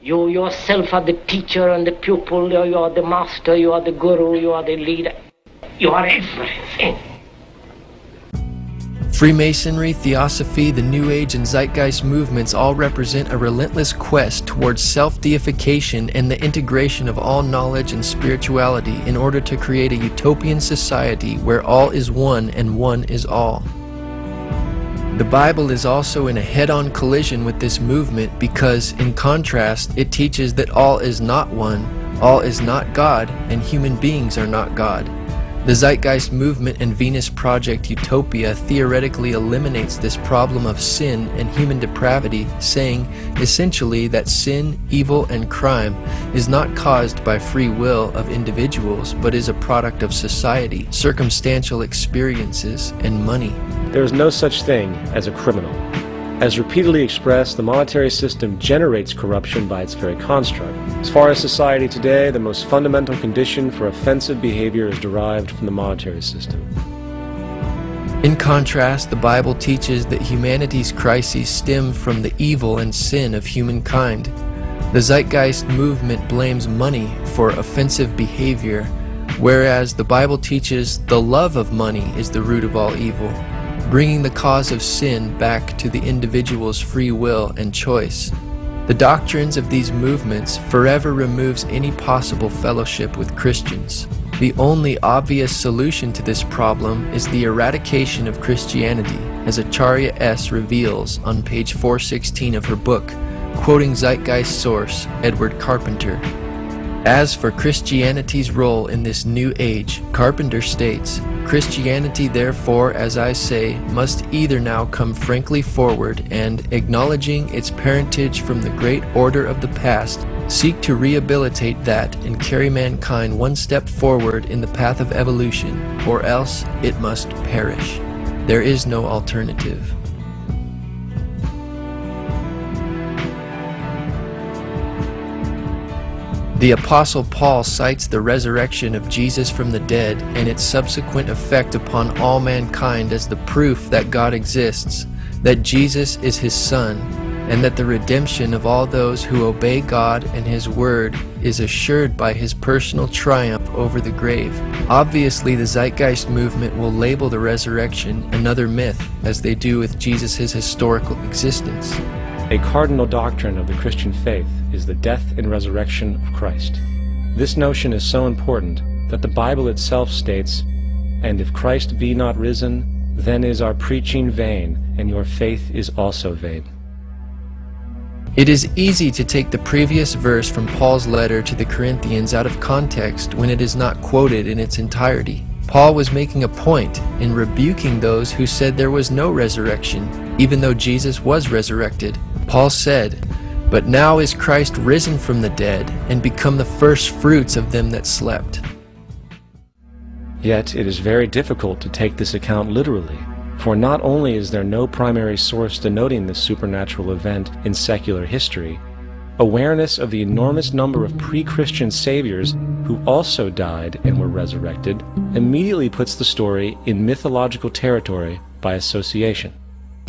You yourself are the teacher and the pupil, you are the master, you are the guru, you are the leader. You are everything. Freemasonry, Theosophy, the New Age, and Zeitgeist movements all represent a relentless quest towards self-deification and the integration of all knowledge and spirituality in order to create a utopian society where all is one and one is all. The Bible is also in a head-on collision with this movement because, in contrast, it teaches that all is not one, all is not God, and human beings are not God. The Zeitgeist movement and Venus Project Utopia theoretically eliminates this problem of sin and human depravity, saying essentially that sin, evil, and crime is not caused by free will of individuals, but is a product of society, circumstantial experiences, and money. There is no such thing as a criminal. As repeatedly expressed, the monetary system generates corruption by its very construct. As far as society today, the most fundamental condition for offensive behavior is derived from the monetary system. In contrast, the Bible teaches that humanity's crises stem from the evil and sin of humankind. The Zeitgeist movement blames money for offensive behavior, whereas the Bible teaches the love of money is the root of all evil, bringing the cause of sin back to the individual's free will and choice. The doctrines of these movements forever removes any possible fellowship with Christians. The only obvious solution to this problem is the eradication of Christianity, as Acharya S. reveals on page 416 of her book, quoting Zeitgeist source Edward Carpenter. As for Christianity's role in this new age, Carpenter states, Christianity therefore, as I say, must either now come frankly forward and, acknowledging its parentage from the great order of the past, seek to rehabilitate that and carry mankind one step forward in the path of evolution, or else it must perish. There is no alternative. The Apostle Paul cites the resurrection of Jesus from the dead and its subsequent effect upon all mankind as the proof that God exists, that Jesus is His Son, and that the redemption of all those who obey God and His Word is assured by His personal triumph over the grave. Obviously, the Zeitgeist movement will label the resurrection another myth, as they do with Jesus' historical existence. A cardinal doctrine of the Christian faith is the death and resurrection of Christ. This notion is so important that the Bible itself states, "And if Christ be not risen, then is our preaching vain, and your faith is also vain." It is easy to take the previous verse from Paul's letter to the Corinthians out of context when it is not quoted in its entirety. Paul was making a point in rebuking those who said there was no resurrection, even though Jesus was resurrected. Paul said, "But now is Christ risen from the dead, and become the first fruits of them that slept." Yet it is very difficult to take this account literally, for not only is there no primary source denoting this supernatural event in secular history, awareness of the enormous number of pre-Christian saviors who also died and were resurrected immediately puts the story in mythological territory by association.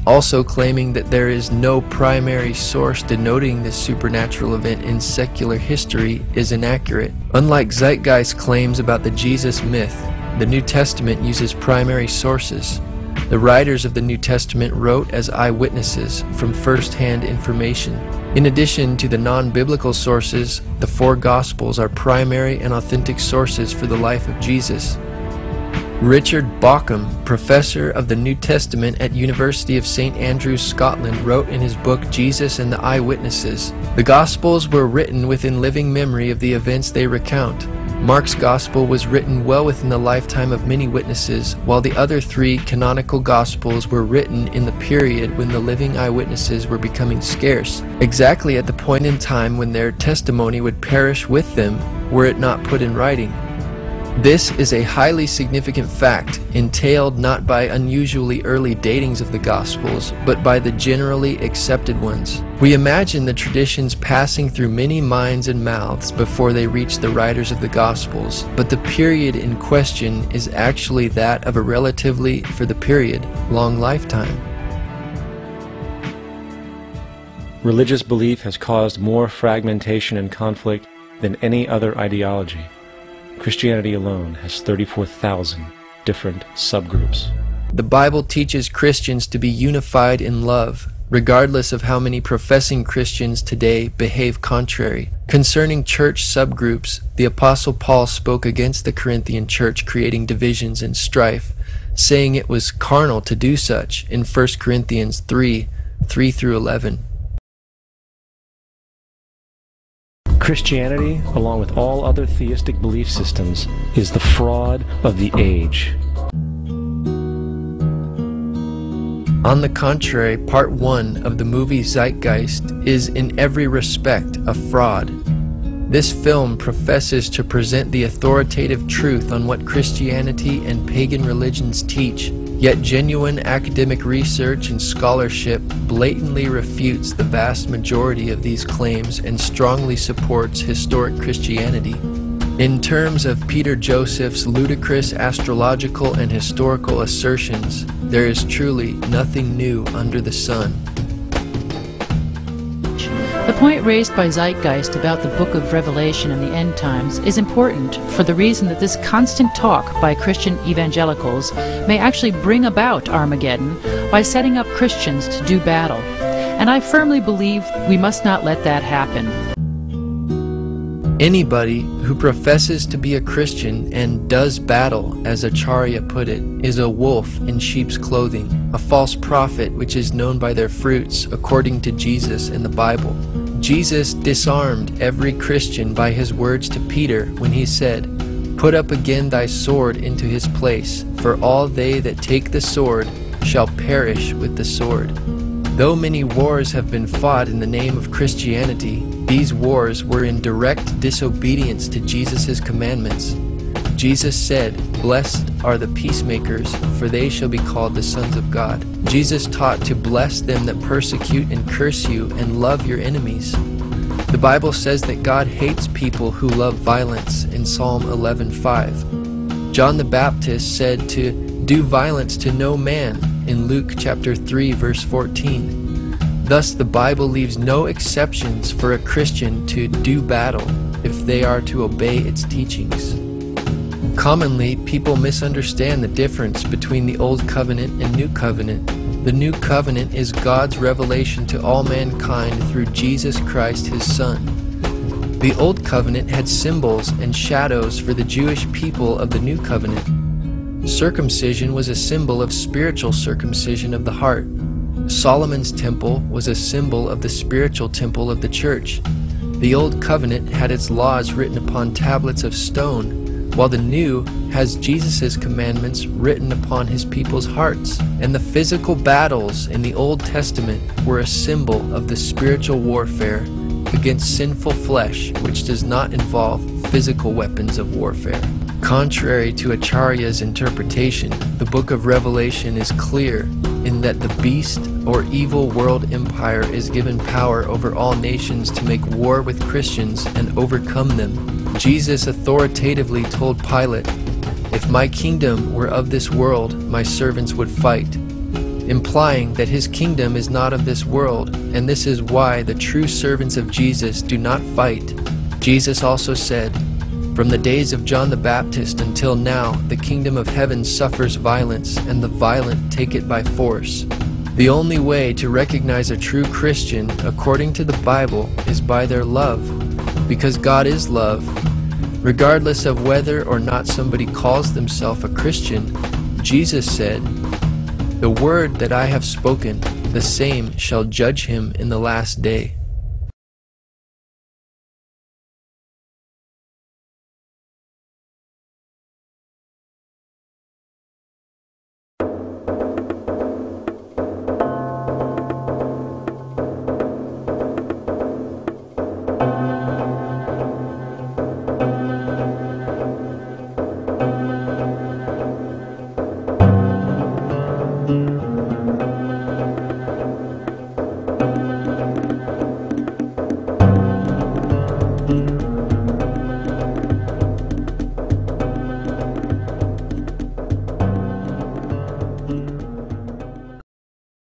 Also claiming that there is no primary source denoting this supernatural event in secular history is inaccurate. Unlike Zeitgeist claims about the Jesus myth, the New Testament uses primary sources. The writers of the New Testament wrote as eyewitnesses from first-hand information. In addition to the non-biblical sources, the four Gospels are primary and authentic sources for the life of Jesus. Richard Bauckham, professor of the New Testament at University of St. Andrews, Scotland, wrote in his book Jesus and the Eyewitnesses, "The Gospels were written within living memory of the events they recount. Mark's Gospel was written well within the lifetime of many witnesses, while the other three canonical Gospels were written in the period when the living eyewitnesses were becoming scarce, exactly at the point in time when their testimony would perish with them were it not put in writing. This is a highly significant fact, entailed not by unusually early datings of the Gospels, but by the generally accepted ones. We imagine the traditions passing through many minds and mouths before they reach the writers of the Gospels, but the period in question is actually that of a relatively, for the period, long lifetime." Religious belief has caused more fragmentation and conflict than any other ideology. Christianity alone has 34,000 different subgroups. The Bible teaches Christians to be unified in love, regardless of how many professing Christians today behave contrary. Concerning church subgroups, the Apostle Paul spoke against the Corinthian church creating divisions and strife, saying it was carnal to do such in 1 Corinthians 3:3-11. Christianity, along with all other theistic belief systems, is the fraud of the age. On the contrary, part 1 of the movie Zeitgeist is in every respect a fraud. This film professes to present the authoritative truth on what Christianity and pagan religions teach, yet genuine academic research and scholarship blatantly refutes the vast majority of these claims and strongly supports historic Christianity. In terms of Peter Joseph's ludicrous astrological and historical assertions, there is truly nothing new under the sun. The point raised by Zeitgeist about the book of Revelation and the end times is important for the reason that this constant talk by Christian evangelicals may actually bring about Armageddon by setting up Christians to do battle. And I firmly believe we must not let that happen. Anybody who professes to be a Christian and does battle, as Acharya put it, is a wolf in sheep's clothing, a false prophet which is known by their fruits, according to Jesus in the Bible. Jesus disarmed every Christian by his words to Peter when he said, "Put up again thy sword into his place, for all they that take the sword shall perish with the sword." Though many wars have been fought in the name of Christianity, these wars were in direct disobedience to Jesus' commandments. Jesus said, "Blessed are the peacemakers, for they shall be called the sons of God." Jesus taught to bless them that persecute and curse you and love your enemies. The Bible says that God hates people who love violence in Psalm 11:5. John the Baptist said to do violence to no man in Luke chapter 3 verse 14. Thus the Bible leaves no exceptions for a Christian to do battle if they are to obey its teachings. Commonly, people misunderstand the difference between the Old Covenant and New Covenant. The New Covenant is God's revelation to all mankind through Jesus Christ, his Son. The Old Covenant had symbols and shadows for the Jewish people of the New Covenant. Circumcision was a symbol of spiritual circumcision of the heart. Solomon's temple was a symbol of the spiritual temple of the church. The Old Covenant had its laws written upon tablets of stone, while the New has Jesus' commandments written upon his people's hearts. And the physical battles in the Old Testament were a symbol of the spiritual warfare against sinful flesh, which does not involve physical weapons of warfare. Contrary to Acharya's interpretation, the book of Revelation is clear in that the beast or evil world empire is given power over all nations to make war with Christians and overcome them. Jesus authoritatively told Pilate, "If my kingdom were of this world, my servants would fight," implying that his kingdom is not of this world, and this is why the true servants of Jesus do not fight. Jesus also said, "From the days of John the Baptist until now, the kingdom of heaven suffers violence, and the violent take it by force." The only way to recognize a true Christian, according to the Bible, is by their love, because God is love. Regardless of whether or not somebody calls themselves a Christian, Jesus said, "The word that I have spoken, the same shall judge him in the last day."